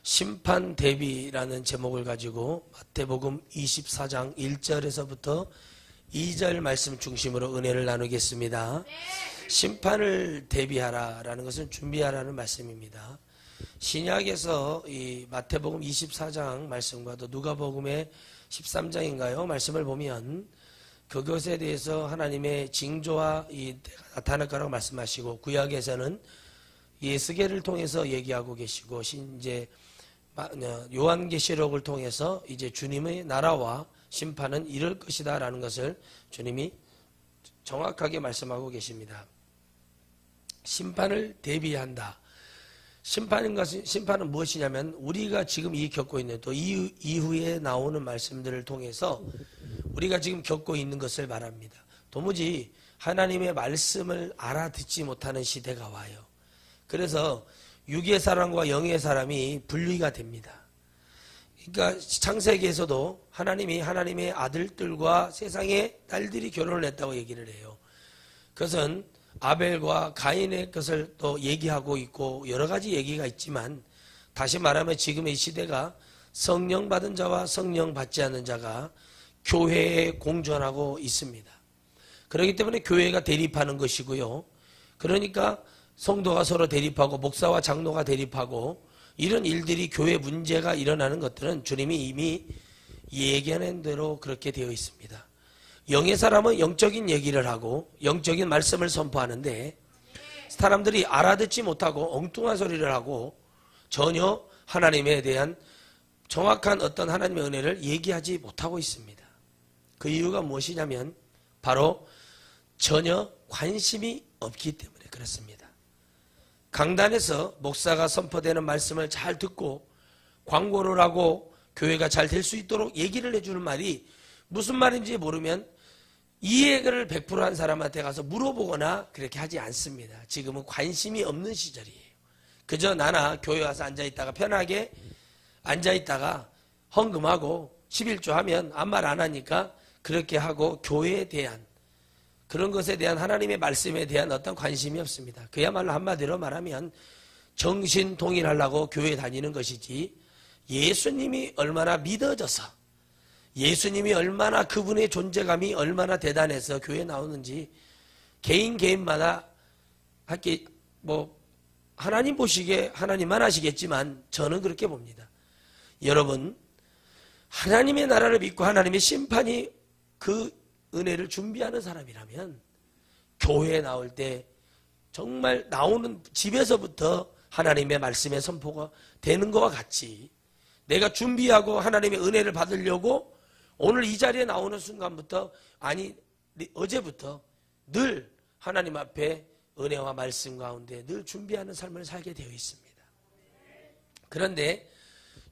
심판 대비라는 제목을 가지고 마태복음 24장 1절에서부터 2절 말씀 중심으로 은혜를 나누겠습니다. 심판을 대비하라라는 것은 준비하라는 말씀입니다. 신약에서 이 마태복음 24장 말씀과 또 누가복음의 13장인가요? 말씀을 보면 그것에 대해서 하나님의 징조와 이 때가 나타날 거라고 말씀하시고, 구약에서는 예스겔을 통해서 얘기하고 계시고, 이제 요한계시록을 통해서 이제 주님의 나라와 심판은 이럴 것이다 라는 것을 주님이 정확하게 말씀하고 계십니다. 심판을 대비한다. 심판은 무엇이냐면 우리가 지금 겪고 있는, 또 이후에 나오는 말씀들을 통해서 우리가 지금 겪고 있는 것을 말합니다. 도무지 하나님의 말씀을 알아듣지 못하는 시대가 와요. 그래서 육의 사람과 영의 사람이 분리가 됩니다. 그러니까 창세기에서도 하나님이 하나님의 아들들과 세상의 딸들이 결혼을 했다고 얘기를 해요. 그것은 아벨과 가인의 것을 또 얘기하고 있고 여러 가지 얘기가 있지만, 다시 말하면 지금의 시대가 성령 받은 자와 성령 받지 않는 자가 교회에 공존하고 있습니다. 그렇기 때문에 교회가 대립하는 것이고요. 그러니까 성도가 서로 대립하고 목사와 장로가 대립하고 이런 일들이, 교회 문제가 일어나는 것들은 주님이 이미 예견한 대로 그렇게 되어 있습니다. 영의 사람은 영적인 얘기를 하고 영적인 말씀을 선포하는데, 사람들이 알아듣지 못하고 엉뚱한 소리를 하고 전혀 하나님에 대한 정확한 어떤 하나님의 은혜를 얘기하지 못하고 있습니다. 그 이유가 무엇이냐면 바로 전혀 관심이 없기 때문에 그렇습니다. 강단에서 목사가 선포되는 말씀을 잘 듣고 광고를 하고 교회가 잘 될 수 있도록 얘기를 해주는 말이 무슨 말인지 모르면 이해를 100% 한 사람한테 가서 물어보거나 그렇게 하지 않습니다. 지금은 관심이 없는 시절이에요. 그저 나나 교회 와서 앉아있다가 편하게 앉아있다가 헌금하고 11조 하면 아무 말 안 하니까 그렇게 하고, 교회에 대한 그런 것에 대한 하나님의 말씀에 대한 어떤 관심이 없습니다. 그야말로 한마디로 말하면 정신통일하려고 교회 다니는 것이지, 예수님이 얼마나 믿어져서, 예수님이 얼마나 그분의 존재감이 얼마나 대단해서 교회에 나오는지 개인마다 하나님 보시기에 하나님만 아시겠지만 저는 그렇게 봅니다. 여러분, 하나님의 나라를 믿고 하나님의 심판이 그 은혜를 준비하는 사람이라면 교회에 나올 때 정말 나오는 집에서부터 하나님의 말씀의 선포가 되는 것과 같이, 내가 준비하고 하나님의 은혜를 받으려고 오늘 이 자리에 나오는 순간부터, 아니 어제부터 늘 하나님 앞에 은혜와 말씀 가운데 늘 준비하는 삶을 살게 되어 있습니다. 그런데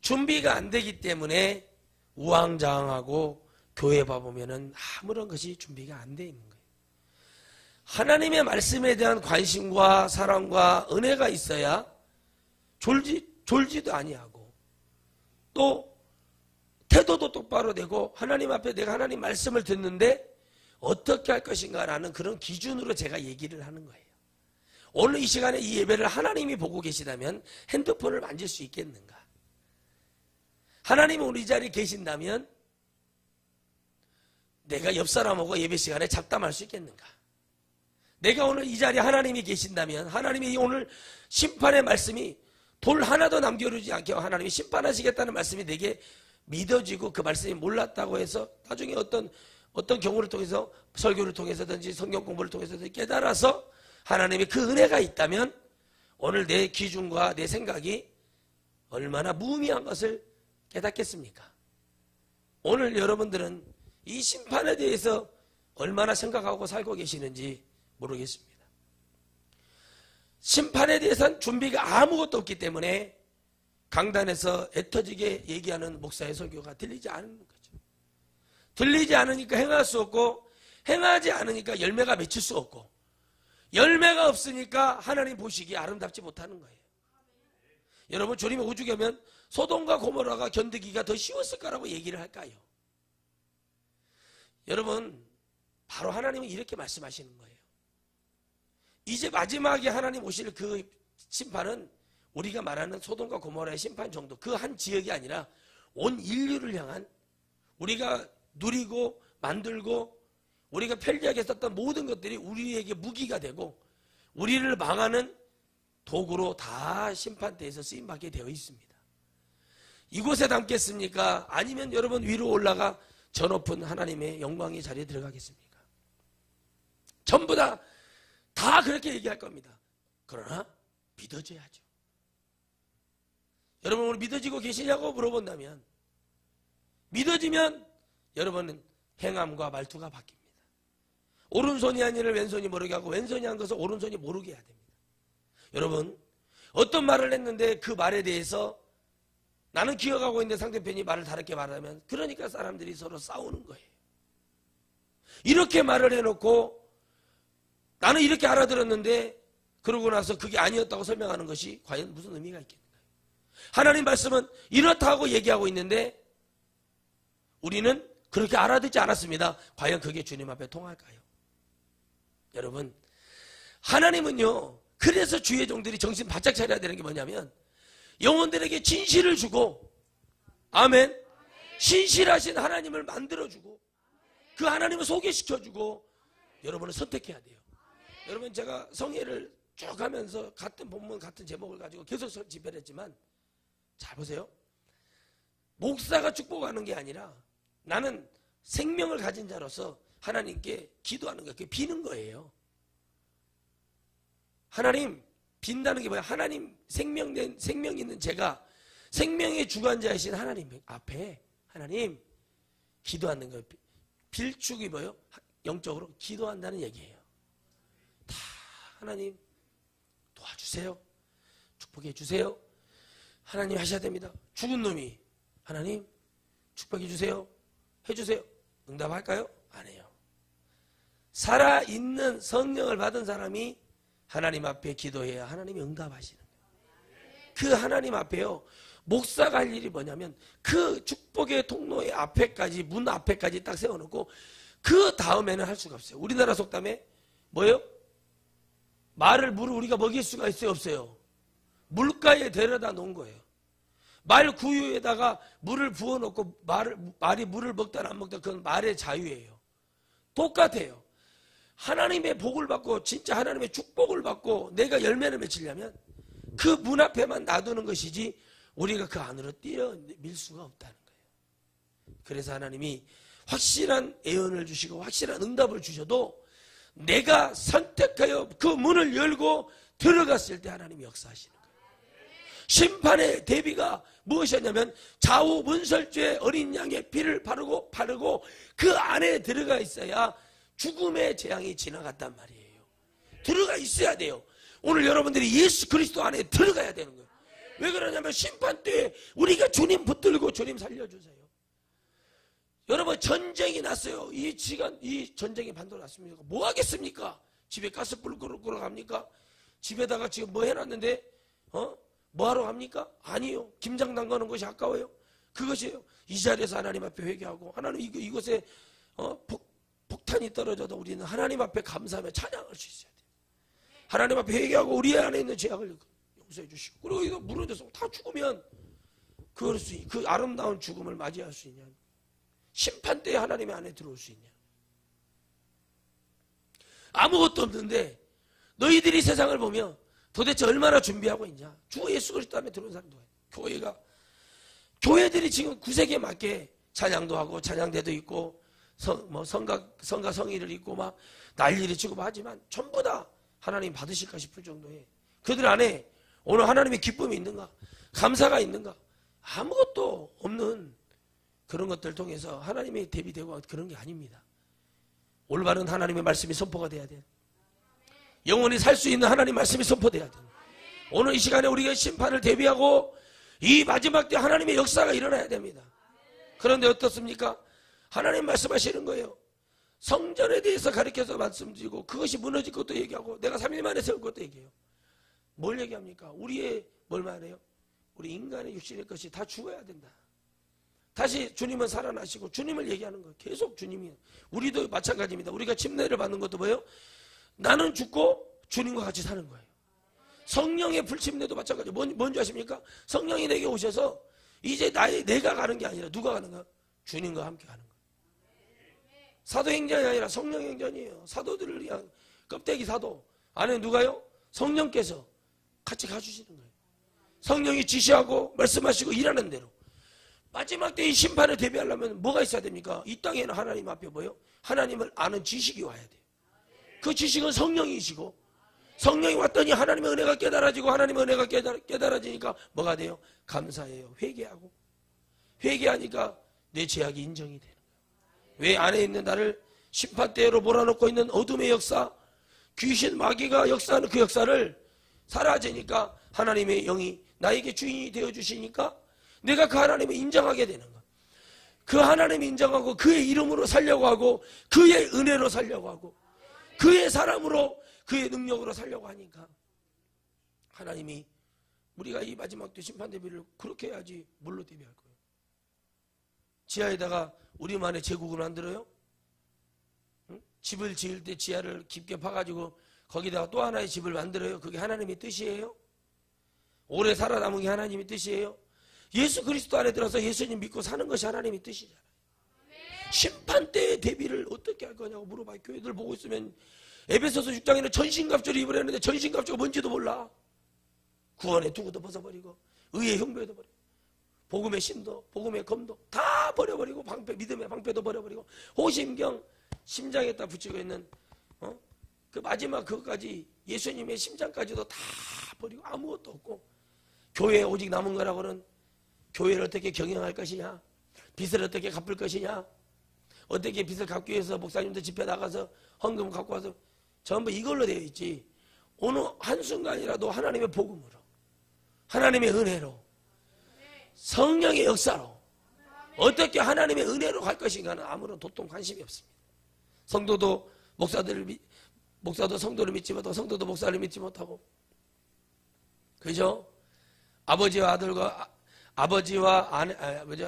준비가 안 되기 때문에 우왕좌왕하고 교회 봐보면은 아무런 것이 준비가 안 돼 있는 거예요. 하나님의 말씀에 대한 관심과 사랑과 은혜가 있어야 졸지도 아니하고, 또 태도도 똑바로 되고, 하나님 앞에 내가 하나님 말씀을 듣는데 어떻게 할 것인가 라는 그런 기준으로 제가 얘기를 하는 거예요. 오늘 이 시간에 이 예배를 하나님이 보고 계시다면 핸드폰을 만질 수 있겠는가? 하나님이 오늘 이 자리에 계신다면 내가 옆 사람하고 예배 시간에 잡담할 수 있겠는가? 내가 오늘 이 자리에 하나님이 계신다면 하나님이 오늘 심판의 말씀이 돌 하나도 남겨두지 않게 하나님이 심판하시겠다는 말씀이 내게 믿어지고, 그 말씀이 몰랐다고 해서 나중에 어떤 경우를 통해서, 설교를 통해서든지 성경 공부를 통해서든지 깨달아서 하나님의 그 은혜가 있다면 오늘 내 기준과 내 생각이 얼마나 무의미한 것을 깨닫겠습니까? 오늘 여러분들은 이 심판에 대해서 얼마나 생각하고 살고 계시는지 모르겠습니다. 심판에 대해서는 준비가 아무것도 없기 때문에 강단에서 애터지게 얘기하는 목사의 설교가 들리지 않는 거죠. 들리지 않으니까 행할 수 없고, 행하지 않으니까 열매가 맺힐 수 없고, 열매가 없으니까 하나님 보시기에 아름답지 못하는 거예요. 여러분 주님이 오죽 하면 소돔과 고모라가 견디기가 더 쉬웠을 거라고 얘기를 할까요? 여러분 바로 하나님은 이렇게 말씀하시는 거예요. 이제 마지막에 하나님 오실 그 심판은 우리가 말하는 소돔과 고모라의 심판 정도, 그 한 지역이 아니라 온 인류를 향한, 우리가 누리고 만들고 우리가 편리하게 썼던 모든 것들이 우리에게 무기가 되고 우리를 망하는 도구로 다 심판대에서 쓰임받게 되어 있습니다. 이곳에 담겠습니까? 아니면 여러분 위로 올라가 저 높은 하나님의 영광의 자리에 들어가겠습니까? 전부 다 그렇게 얘기할 겁니다. 그러나 믿어져야죠. 여러분 오늘 믿어지고 계시냐고 물어본다면, 믿어지면 여러분은 행함과 말투가 바뀝니다. 오른손이 한 일을 왼손이 모르게 하고 왼손이 한 것을 오른손이 모르게 해야 됩니다. 여러분 어떤 말을 했는데 그 말에 대해서 나는 기억하고 있는데 상대편이 말을 다르게 말하면, 그러니까 사람들이 서로 싸우는 거예요. 이렇게 말을 해놓고 나는 이렇게 알아들었는데 그러고 나서 그게 아니었다고 설명하는 것이 과연 무슨 의미가 있겠는가요? 하나님 말씀은 이렇다고 얘기하고 있는데 우리는 그렇게 알아듣지 않았습니다. 과연 그게 주님 앞에 통할까요? 여러분 하나님은요, 그래서 주의 종들이 정신 바짝 차려야 되는 게 뭐냐면 영혼들에게 진실을 주고, 아멘, 신실하신 하나님을 만들어주고 그 하나님을 소개시켜주고 여러분을 선택해야 돼요. 여러분 제가 성회를 쭉 하면서 같은 본문 같은 제목을 가지고 계속 집회를 했지만, 잘 보세요. 목사가 축복하는 게 아니라 나는 생명을 가진 자로서 하나님께 기도하는 거예요. 그게 비는 거예요. 하나님, 빈다는 게 뭐야? 하나님 생명 있는 제가 생명의 주관자이신 하나님 앞에 하나님 기도하는 거예요. 빌축이 뭐예요? 영적으로 기도한다는 얘기예요. 다 하나님 도와주세요. 축복해 주세요. 하나님 하셔야 됩니다. 죽은 놈이 하나님 축복해 주세요. 해주세요. 응답할까요? 안 해요. 살아있는 성령을 받은 사람이 하나님 앞에 기도해야 하나님이 응답하시는 거예요. 그 하나님 앞에요, 목사가 할 일이 뭐냐면 그 축복의 통로의 앞에까지, 문 앞에까지 딱 세워놓고 그 다음에는 할 수가 없어요. 우리나라 속담에 뭐예요? 물을 우리가 먹일 수가 있어요, 없어요? 물가에 데려다 놓은 거예요. 말 구유에다가 물을 부어놓고 말이 물을 먹든 안 먹든 그건 말의 자유예요. 똑같아요. 하나님의 복을 받고 진짜 하나님의 축복을 받고 내가 열매를 맺으려면 그 문 앞에만 놔두는 것이지 우리가 그 안으로 뛰어밀 수가 없다는 거예요. 그래서 하나님이 확실한 예언을 주시고 확실한 응답을 주셔도 내가 선택하여 그 문을 열고 들어갔을 때 하나님이 역사하시는 거예요. 심판의 대비가 무엇이었냐면 좌우 문설주에 어린 양의 피를 바르고 그 안에 들어가 있어야 죽음의 재앙이 지나갔단 말이에요. 들어가 있어야 돼요. 오늘 여러분들이 예수 그리스도 안에 들어가야 되는 거예요. 왜 그러냐면 심판 때 우리가 주님 붙들고 주님 살려주세요. 여러분 전쟁이 났어요. 이 전쟁이 반도 났습니까? 뭐 하겠습니까? 집에 가스불 끌어 갑니까? 집에다가 지금 뭐 해놨는데 뭐 하러 갑니까? 아니요. 김장 담가는 것이 아까워요. 그것이에요. 이 자리에서 하나님 앞에 회개하고 하나님 이곳에 폭탄이 떨어져도 우리는 하나님 앞에 감사하며 찬양할 수 있어야 돼요. 하나님 앞에 회개하고 우리 안에 있는 죄악을 용서해 주시고, 그리고 이거 무너져서 다 죽으면 그 아름다운 죽음을 맞이할 수 있냐? 심판 때에 하나님의 안에 들어올 수 있냐? 아무것도 없는데 너희들이 세상을 보며 도대체 얼마나 준비하고 있냐? 주 예수 그리스도 안에 들어온 사람도 교회들이 지금 구색에 맞게 찬양도 하고 찬양대도 있고 성가 성의를 입고 막 난리를 치고 하지만 전부 다 하나님 받으실까 싶을 정도의 그들 안에 오늘 하나님의 기쁨이 있는가? 감사가 있는가? 아무것도 없는 그런 것들 통해서 하나님의 대비되고 그런 게 아닙니다. 올바른 하나님의 말씀이 선포가 돼야 돼요. 영원히 살 수 있는 하나님 말씀이 선포돼야 돼요. 오늘 이 시간에 우리가 심판을 대비하고 이 마지막 때 하나님의 역사가 일어나야 됩니다. 그런데 어떻습니까? 하나님 말씀하시는 거예요. 성전에 대해서 가르쳐서 말씀드리고 그것이 무너질 것도 얘기하고 내가 3일 만에 세울 것도 얘기해요. 뭘 얘기합니까? 우리의 뭘 말해요? 우리 인간의 육신의 것이 다 죽어야 된다. 다시 주님은 살아나시고 주님을 얘기하는 거예요. 계속 주님이에요. 우리도 마찬가지입니다. 우리가 침례를 받는 것도 뭐예요? 나는 죽고 주님과 같이 사는 거예요. 성령의 불침례도 마찬가지예요. 뭔지 아십니까? 성령이 내게 오셔서 이제 내가 가는 게 아니라 누가 가는 거야? 주님과 함께 가는 거예요. 사도행전이 아니라 성령행전이에요. 사도들을 위한 껍데기 사도 안에 누가요? 성령께서 같이 가주시는 거예요. 성령이 지시하고 말씀하시고 일하는 대로. 마지막 때의 심판을 대비하려면 뭐가 있어야 됩니까? 이 땅에는 하나님 앞에 뭐예요? 하나님을 아는 지식이 와야 돼요. 그 지식은 성령이시고, 성령이 왔더니 하나님의 은혜가 깨달아지고, 하나님의 은혜가 깨달아지니까 뭐가 돼요? 감사해요. 회개하고. 회개하니까 내 죄악이 인정이 되는 거예요. 왜 안에 있는 나를 심판대로 몰아넣고 있는 어둠의 역사, 귀신 마귀가 역사하는 그 역사를 사라지니까 하나님의 영이 나에게 주인이 되어주시니까 내가 그 하나님을 인정하게 되는 거야. 그 하나님을 인정하고 그의 이름으로 살려고 하고 그의 은혜로 살려고 하고 그의 사람으로 그의 능력으로 살려고 하니까 하나님이 우리가 이 마지막 때 심판 대비를 그렇게 해야지 뭘로 대비할 거예요? 지하에다가 우리만의 제국을 만들어요? 응? 집을 지을 때 지하를 깊게 파가지고 거기다가 또 하나의 집을 만들어요? 그게 하나님의 뜻이에요? 오래 살아남은 게 하나님의 뜻이에요? 예수 그리스도 안에 들어서 예수님 믿고 사는 것이 하나님의 뜻이잖아요. 심판 때의 대비를 어떻게 할 거냐고 물어봐요. 교회들 보고 있으면 에베소서 6장에는 전신갑주를 입으려는데 전신갑주가 뭔지도 몰라. 구원의 투구도 벗어버리고 의의 형배도 버리고 복음의 신도 복음의 검도 다 버려버리고 믿음의 방패도 버려버리고 호심경 심장에다 붙이고 있는 그 마지막 그것까지 예수님의 심장까지도 다 버리고 아무것도 없고 교회에 오직 남은 거라고는 교회를 어떻게 경영할 것이냐, 빚을 어떻게 갚을 것이냐, 어떻게 빚을 갚기 위해서 목사님들 집회 나가서 헌금 갖고 와서 전부 이걸로 되어 있지. 어느 한순간이라도 하나님의 복음으로, 하나님의 은혜로, 성령의 역사로 어떻게 하나님의 은혜로 갈 것인가는 아무런 도통 관심이 없습니다. 성도도 목사도 성도를 믿지 못하고 성도도 목사를 믿지 못하고, 그죠?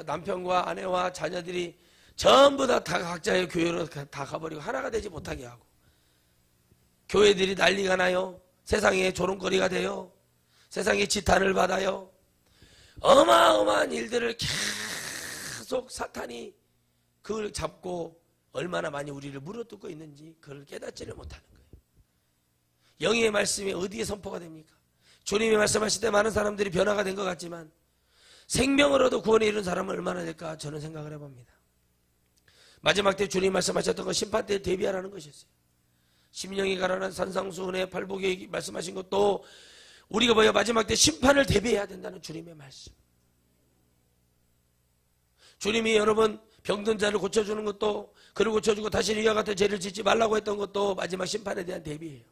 남편과 아내와 자녀들이 전부 다 각자의 교회로 다 가버리고 하나가 되지 못하게 하고, 교회들이 난리가 나요. 세상에 조롱거리가 돼요. 세상에 지탄을 받아요. 어마어마한 일들을 계속 사탄이 그걸 잡고 얼마나 많이 우리를 물어뜯고 있는지 그걸 깨닫지를 못하는 거예요. 영의 말씀이 어디에 선포가 됩니까? 주님이 말씀하실 때 많은 사람들이 변화가 된 것 같지만 생명으로도 구원에 이른 사람은 얼마나 될까 저는 생각을 해봅니다. 마지막 때 주님 말씀하셨던 건 심판 때 대비하라는 것이었어요. 심령이 가난한 산상수훈의 팔복에 말씀하신 것도 우리가 뭐야 마지막 때 심판을 대비해야 된다는 주님의 말씀. 주님이 여러분 병든 자를 고쳐주는 것도, 그를 고쳐주고 다시는 이와 같은 죄를 짓지 말라고 했던 것도 마지막 심판에 대한 대비예요.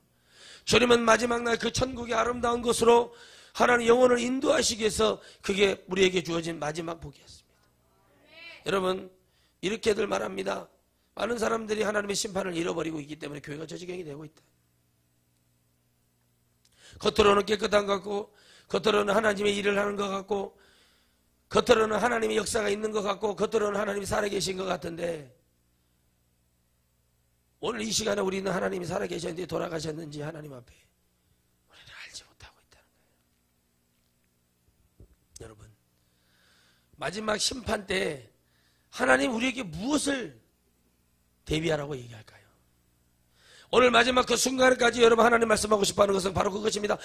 주님은 마지막 날 그 천국의 아름다운 것으로 하나님 영혼을 인도하시기 위해서 그게 우리에게 주어진 마지막 복이었습니다. 여러분 이렇게들 말합니다. 많은 사람들이 하나님의 심판을 잃어버리고 있기 때문에 교회가 저 지경이 되고 있다. 겉으로는 깨끗한 것 같고, 겉으로는 하나님의 일을 하는 것 같고, 겉으로는 하나님의 역사가 있는 것 같고, 겉으로는 하나님이 살아계신 것 같은데 오늘 이 시간에 우리는 하나님이 살아계셨는지 돌아가셨는지 하나님 앞에 우리는 알지 못하고 있다는 거예요. 여러분 마지막 심판 때 하나님 우리에게 무엇을 대비하라고 얘기할까요? 오늘 마지막 그 순간까지 여러분 하나님 말씀하고 싶어하는 것은 바로 그것입니다.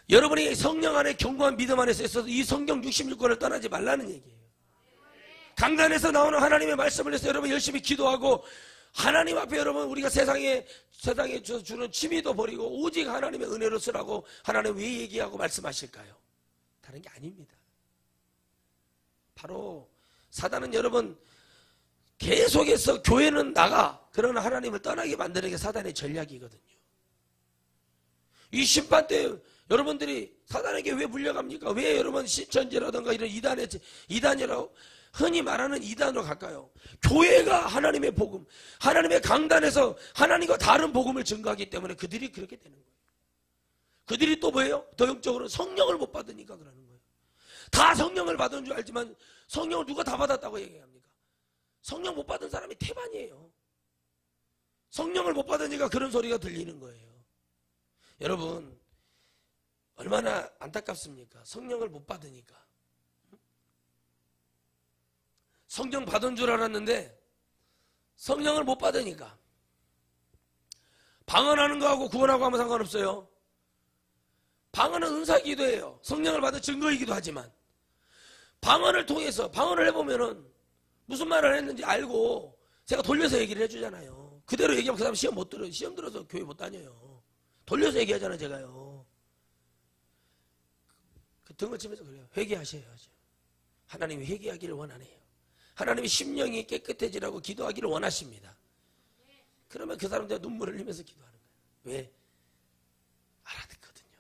여러분이 성령 안에 견고한 믿음 안에서 있어서 이 성경 66권을 떠나지 말라는 얘기예요. 강단에서 나오는 하나님의 말씀을 해서 여러분 열심히 기도하고 하나님 앞에 여러분 우리가 세상에 주는 취미도 버리고 오직 하나님의 은혜로 쓰라고 하나님 왜 얘기하고 말씀하실까요? 다른 게 아닙니다. 바로 사단은 여러분 계속해서 교회는 나가, 그러나 하나님을 떠나게 만드는 게 사단의 전략이거든요. 이 심판 때 여러분들이 사단에게 왜 물려갑니까? 왜 여러분 신천지라든가 이런 이단이라고 흔히 말하는 이단으로 갈까요? 교회가 하나님의 복음, 하나님의 강단에서 하나님과 다른 복음을 증거하기 때문에 그들이 그렇게 되는 거예요. 그들이 또 뭐예요? 더 영적으로 성령을 못 받으니까 그러는 거예요. 다 성령을 받은 줄 알지만 성령을 누가 다 받았다고 얘기합니까? 성령 못 받은 사람이 태반이에요. 성령을 못 받으니까 그런 소리가 들리는 거예요. 여러분, 얼마나 안타깝습니까? 성령을 못 받으니까. 성령 받은 줄 알았는데 성령을 못 받으니까. 방언하는 거하고 구원하고 하면 상관없어요. 방언은 은사이기도 해요. 성령을 받은 증거이기도 하지만 방언을 통해서 방언을 해보면은 무슨 말을 했는지 알고 제가 돌려서 얘기를 해주잖아요. 그대로 얘기하면 그 사람 시험 못 들어요. 시험 들어서 교회 못 다녀요. 돌려서 얘기하잖아요, 제가요. 그 등을 치면서 그래요. 회개하셔야죠. 하나님이 회개하기를 원하네요. 하나님이 심령이 깨끗해지라고 기도하기를 원하십니다. 그러면 그 사람들 눈물을 흘리면서 기도하는 거예요. 왜? 알아듣거든요.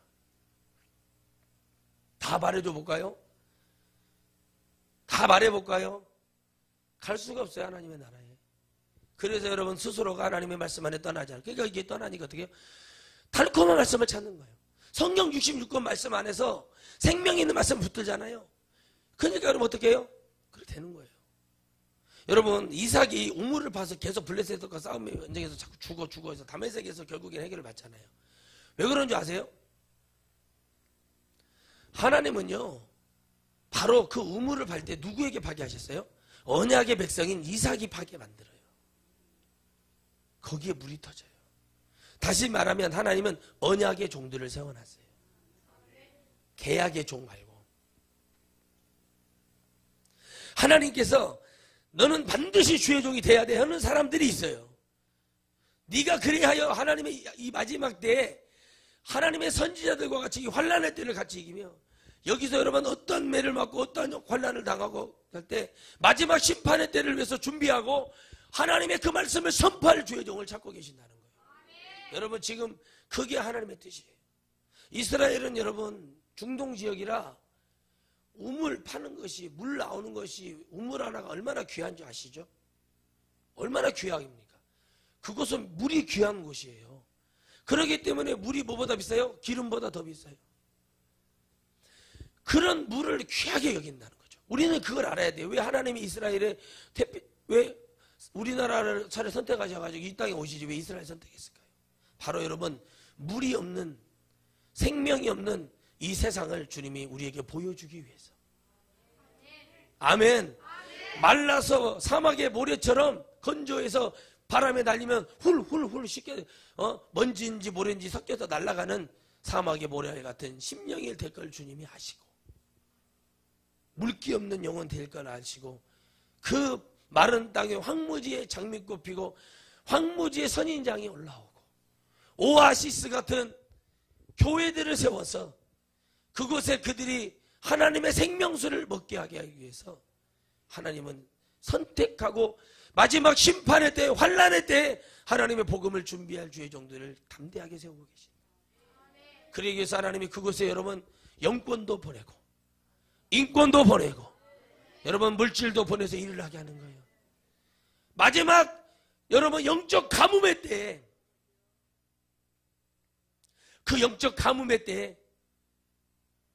다 말해줘 볼까요? 다 말해볼까요? 갈 수가 없어요, 하나님의 나라에. 그래서 여러분 스스로가 하나님의 말씀 안에 떠나지 않아요. 그러니까 이게 떠나니까 어떻게 해요? 달콤한 말씀을 찾는 거예요. 성경 66권 말씀 안에서 생명이 있는 말씀 붙들잖아요. 그러니까 여러분 어떻게 해요? 그렇게 되는 거예요. 여러분 이삭이 우물을 파서 계속 블레셋과 싸움의 전쟁에서 자꾸 죽어 해서 다메섹에서 결국엔 해결을 받잖아요. 왜 그런 줄 아세요? 하나님은요 바로 그 우물을 팔 때 누구에게 파게 하셨어요? 언약의 백성인 이삭이 파게 만들어요. 거기에 물이 터져요. 다시 말하면 하나님은 언약의 종들을 세워놨어요. 계약의 종 말고. 하나님께서 너는 반드시 주의 종이 돼야 돼 하는 사람들이 있어요. 네가 그리하여 하나님의 이 마지막 때에 하나님의 선지자들과 같이 이 환난의 때를 같이 이기며 여기서 여러분 어떤 매를 맞고 어떤 환난을 당하고 할 때 마지막 심판의 때를 위해서 준비하고 하나님의 그 말씀을 선포할 주의 종을 찾고 계신다는 거예요. 여러분 지금 그게 하나님의 뜻이에요. 이스라엘은 여러분 중동 지역이라 우물 파는 것이 물 나오는 것이 우물 하나가 얼마나 귀한 줄 아시죠? 얼마나 귀합니까? 그곳은 물이 귀한 곳이에요. 그렇기 때문에 물이 뭐보다 비싸요? 기름보다 더 비싸요. 그런 물을 귀하게 여긴다는 거죠. 우리는 그걸 알아야 돼요. 왜 하나님이 이스라엘에 왜 우리나라를 차라리 선택하셔가지고 이 땅에 오시지 왜 이스라엘 선택했을까요? 바로 여러분 물이 없는 생명이 없는 이 세상을 주님이 우리에게 보여주기 위해서. 아멘. 말라서 사막의 모래처럼 건조해서 바람에 날리면 훌훌훌 쉽게 먼지인지 모래인지 섞여서 날아가는 사막의 모래 같은 심령이 될 걸 주님이 아시고 물기 없는 영혼 될 걸 아시고 그 마른 땅에 황무지에 장미꽃 피고 황무지에 선인장이 올라오고 오아시스 같은 교회들을 세워서 그곳에 그들이 하나님의 생명수를 먹게 하기 위해서 하나님은 선택하고 마지막 심판의 때 환난의 때 하나님의 복음을 준비할 주의 종들을 담대하게 세우고 계십니다. 그러기 위해서 하나님이 그곳에 여러분 영권도 보내고 인권도 보내고 여러분 물질도 보내서 일을 하게 하는 거예요. 마지막 여러분 영적 가뭄의 때에 그 영적 가뭄의 때에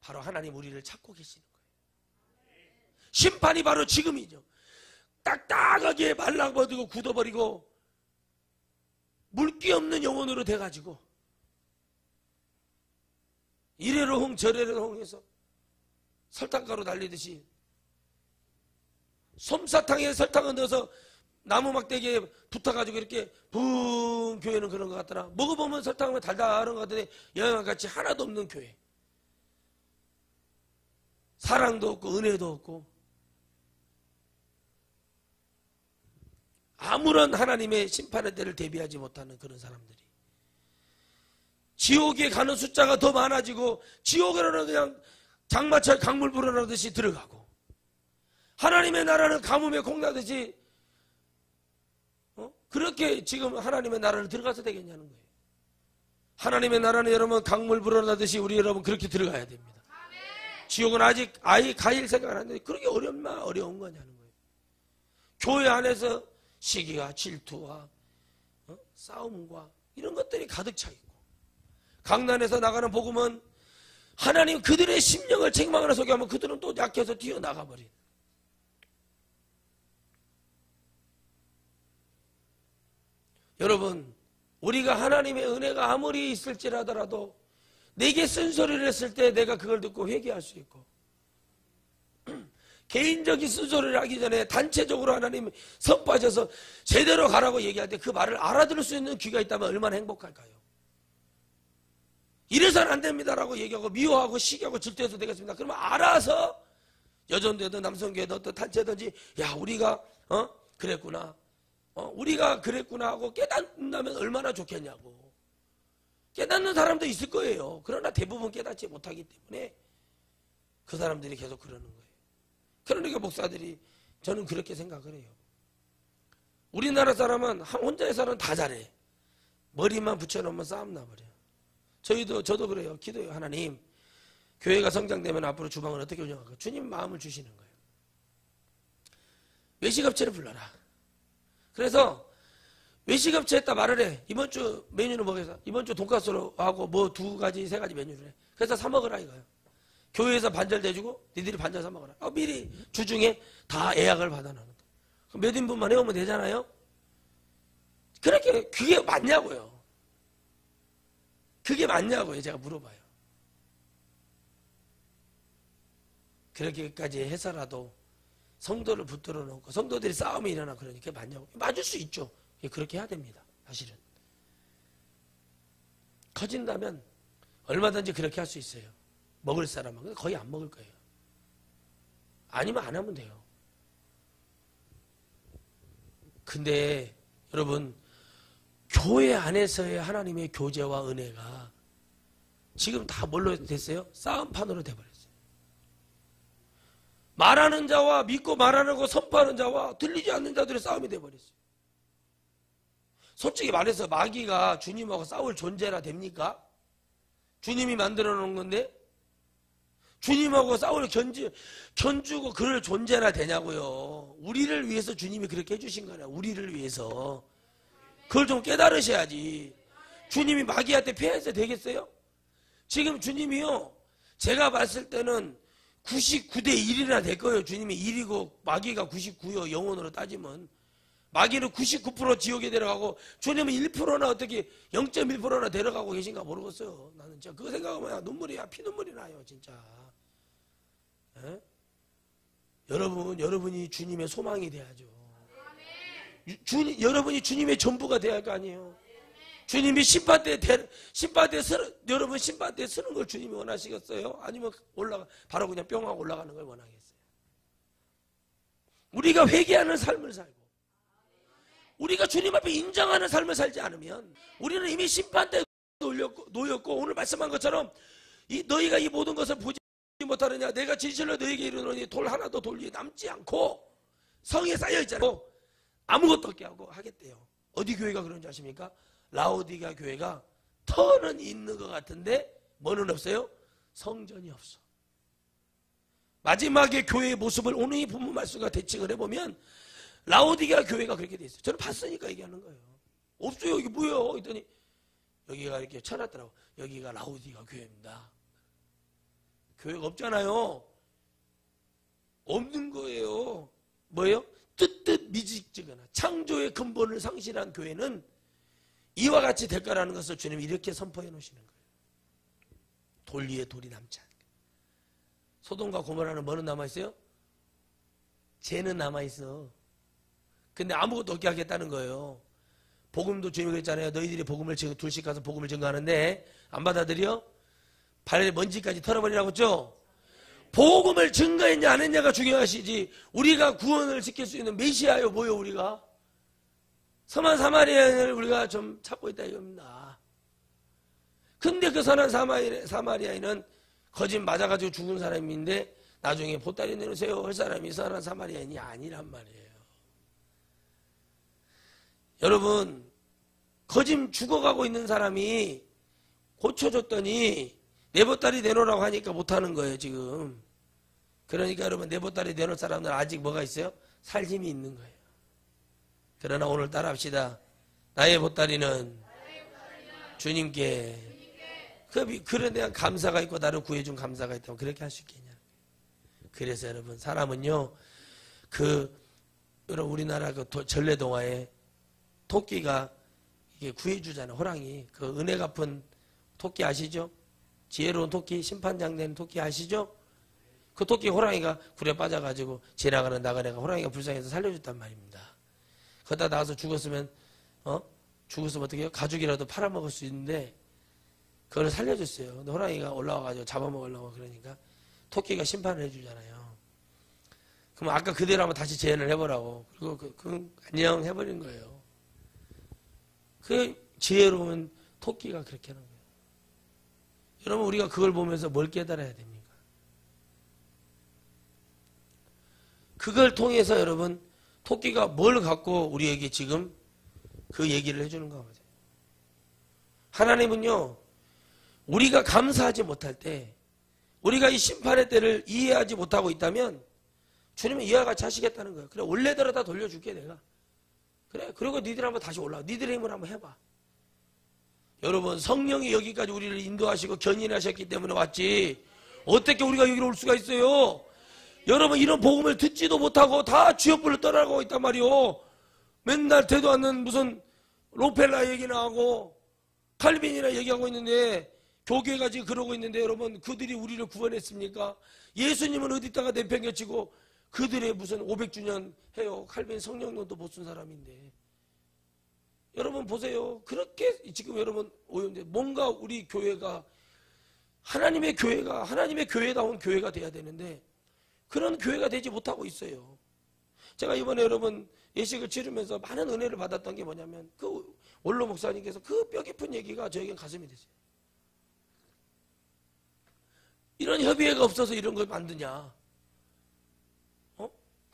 바로 하나님 우리를 찾고 계시는 거예요. 심판이 바로 지금이죠. 딱딱하게 말라버리고 굳어버리고 물기 없는 영혼으로 돼가지고 이래로 홍 저래로 홍해서 설탕가루 날리듯이 솜사탕에 설탕을 넣어서 나무 막대기에 붙어가지고 이렇게 붕 교회는 그런 것 같더라. 먹어보면 설탕은 달달한 것 같은데 영양같이 하나도 없는 교회. 사랑도 없고 은혜도 없고 아무런 하나님의 심판의 때를 대비하지 못하는 그런 사람들이 지옥에 가는 숫자가 더 많아지고 지옥으로는 그냥 장마철 강물 불어나듯이 들어가고 하나님의 나라는 가뭄에 콩나듯이 그렇게 지금 하나님의 나라를 들어가서 되겠냐는 거예요. 하나님의 나라는 여러분 강물 불어나듯이 우리 여러분 그렇게 들어가야 됩니다. 지옥은 아직 아예 가일 생각 안 하는데 그렇게 어려운 거냐는 거예요. 교회 안에서 시기와 질투와 싸움과 이런 것들이 가득 차 있고 강단에서 나가는 복음은 하나님 그들의 심령을 책망하는 속에 하면 그들은 또 약해서 뛰어나가 버린. 여러분, 우리가 하나님의 은혜가 아무리 있을지라도 내게 쓴소리를 했을 때 내가 그걸 듣고 회개할 수 있고, 개인적인 쓴소리를 하기 전에 단체적으로 하나님 성 빠져서 제대로 가라고 얘기할 때 그 말을 알아들을 수 있는 귀가 있다면 얼마나 행복할까요? 이래서는 안 됩니다라고 얘기하고 미워하고 시기하고 질투해서 되겠습니다. 그러면 알아서 여전되든 남성교회든 어떤 단체든지 야 우리가 그랬구나 우리가 그랬구나 하고 깨닫는다면 얼마나 좋겠냐고. 깨닫는 사람도 있을 거예요. 그러나 대부분 깨닫지 못하기 때문에 그 사람들이 계속 그러는 거예요. 그러니까 목사들이 저는 그렇게 생각을 해요. 우리나라 사람은 혼자서는 다 잘해. 머리만 붙여놓으면 싸움 나버려요. 저도 그래요. 기도해요. 하나님, 교회가 성장되면 앞으로 주방을 어떻게 운영할까? 주님 마음을 주시는 거예요. 외식업체를 불러라. 그래서 외식업체 했다 말을 해. 이번 주 메뉴는 뭐겠어? 이번 주 돈가스로 하고 뭐 2가지, 3가지 메뉴를 해. 그래서 사 먹으라 이거예요. 교회에서 반절 대주고 니들이 반절 사 먹어라. 미리 주중에 다 예약을 받아놓는 거예요. 몇 인분만 해오면 되잖아요. 그렇게 그게 맞냐고요. 그게 맞냐고요. 제가 물어봐요. 그렇게까지 해서라도 성도를 붙들어 놓고 성도들이 싸움이 일어나 그러니까 맞냐고. 맞을 수 있죠. 그렇게 해야 됩니다. 사실은. 커진다면 얼마든지 그렇게 할 수 있어요. 먹을 사람은 거의 안 먹을 거예요. 아니면 안 하면 돼요. 근데 여러분 교회 안에서의 하나님의 교제와 은혜가 지금 다 뭘로 됐어요? 싸움판으로 돼버렸어요. 말하는 자와 믿고 말하는 거 선포하는 자와 들리지 않는 자들의 싸움이 돼버렸어요. 솔직히 말해서 마귀가 주님하고 싸울 존재라 됩니까? 주님이 만들어 놓은 건데 주님하고 싸울 견주고 그럴 존재나 되냐고요. 우리를 위해서 주님이 그렇게 해주신 거냐. 우리를 위해서. 그걸 좀 깨달으셔야지. 주님이 마귀한테 패해서 되겠어요? 지금 주님이요, 제가 봤을 때는 99대 1이나 될 거예요. 주님이 1이고 마귀가 99요. 영혼으로 따지면 마귀는 99% 지옥에 데려가고 주님은 1%나 어떻게 0.1%나 데려가고 계신가 모르겠어요. 나는 진짜 그거 생각하면 눈물이야. 피눈물이 나요. 진짜. 에? 여러분이 주님의 소망이 돼야죠. 여러분이 주님의 전부가 돼야 할 거 아니에요. 주님이 여러분 심판대에 서는 걸 주님이 원하시겠어요? 아니면 바로 그냥 뿅 하고 올라가는 걸 원하겠어요? 우리가 회개하는 삶을 살고 우리가 주님 앞에 인정하는 삶을 살지 않으면 우리는 이미 심판대에 놓였고 오늘 말씀한 것처럼 너희가 이 모든 것을 보지 못하느냐. 내가 진실로 너희에게 이르노니 돌 하나도 돌 위에 남지 않고 성에 쌓여 있잖아요. 아무것도 없게 하고 하겠대요. 어디 교회가 그런 줄 아십니까? 라오디가 교회가 터는 있는 것 같은데 뭐는 없어요? 성전이 없어. 마지막에 교회의 모습을 오늘 이 본문 말씀과 대칭을 해보면 라오디가 교회가 그렇게 돼 있어요. 저는 봤으니까 얘기하는 거예요. 없어요. 이게 뭐예요? 했더니 여기가 이렇게 쳐놨더라고. 여기가 라오디가 교회입니다. 교회가 없잖아요. 없는 거예요. 뭐예요? 뜻뜻 미직지거나 창조의 근본을 상실한 교회는 이와 같이 될 거라는 것을 주님이 이렇게 선포해 놓으시는 거예요. 돌 위에 돌이 남지 않게. 소돔과 고모라는 뭐는 남아있어요? 죄는 남아있어. 근데 아무것도 없게 하겠다는 거예요. 복음도 주님이 그랬잖아요. 너희들이 복음을 둘씩 가서 복음을 증거하는데 안 받아들여? 발에 먼지까지 털어버리라고 했죠? 복음을 증거했냐 안 했냐가 중요하시지. 우리가 구원을 지킬 수 있는 메시아요 뭐요 우리가? 선한 사마리아인을 우리가 좀 찾고 있다 이겁니다. 근데 그 선한 사마리아인은 거짓 맞아가지고 죽은 사람인데 나중에 보따리 내놓으세요 할 사람이 선한 사마리아인이 아니란 말이에요. 여러분 거짓 죽어가고 있는 사람이 고쳐줬더니 내 보따리 내놓으라고 하니까 못하는 거예요 지금. 그러니까 여러분 내 보따리 내놓을 사람들 아직 뭐가 있어요? 살림이 있는 거예요. 그러나 오늘 따라합시다. 나의 보따리는 주님께. 그런 대한 감사가 있고 나를 구해준 감사가 있다면 그렇게 할 수 있겠냐. 그래서 여러분, 사람은요, 여러분, 우리나라 전래동화에 토끼가 이게 구해주잖아, 호랑이. 그 은혜 갚은 토끼 아시죠? 지혜로운 토끼, 심판장 된 토끼 아시죠? 그 토끼 호랑이가 굴에 빠져가지고 지나가는 나그네가 호랑이가 불쌍해서 살려줬단 말입니다. 거기다 나가서 죽었으면 어떻게 해요? 가죽이라도 팔아먹을 수 있는데 그걸 살려줬어요. 근데 호랑이가 올라와가지고 잡아먹으려고 그러니까 토끼가 심판을 해주잖아요. 그럼 아까 그대로 한번 다시 재현을 해보라고. 그리고 안녕 해버린 거예요. 그 지혜로운 토끼가 그렇게 하는 거예요. 여러분, 우리가 그걸 보면서 뭘 깨달아야 됩니까? 그걸 통해서 여러분, 토끼가 뭘 갖고 우리에게 지금 그 얘기를 해주는가 보세요. 하나님은요, 우리가 감사하지 못할 때, 우리가 이 심판의 때를 이해하지 못하고 있다면 주님은 이와 같이 하시겠다는 거예요. 그래, 원래대로 다 돌려줄게 내가. 그래, 그리고 니들 한번 다시 올라와. 니들의 힘을 한번 해봐. 여러분, 성령이 여기까지 우리를 인도하시고 견인하셨기 때문에 왔지, 어떻게 우리가 여기로 올 수가 있어요? 여러분, 이런 복음을 듣지도 못하고 다 지역불을 떠나고 있단 말이요. 맨날 되도 않는 무슨 로펠라 얘기나 하고 칼빈이나 얘기하고 있는데, 교계가 지금 그러고 있는데, 여러분, 그들이 우리를 구원했습니까? 예수님은 어디다가 내팽개치고 그들의 무슨 500주년 해요. 칼빈 성령론도 못 쓴 사람인데. 여러분 보세요. 그렇게 지금 여러분 오는데, 뭔가 우리 교회가 하나님의 교회다운 교회가 돼야 되는데 그런 교회가 되지 못하고 있어요. 제가 이번에 여러분 예식을 치르면서 많은 은혜를 받았던 게 뭐냐면, 그 원로 목사님께서 그 뼈 깊은 얘기가 저에겐 가슴이 됐어요. 이런 협의회가 없어서 이런 걸 만드냐?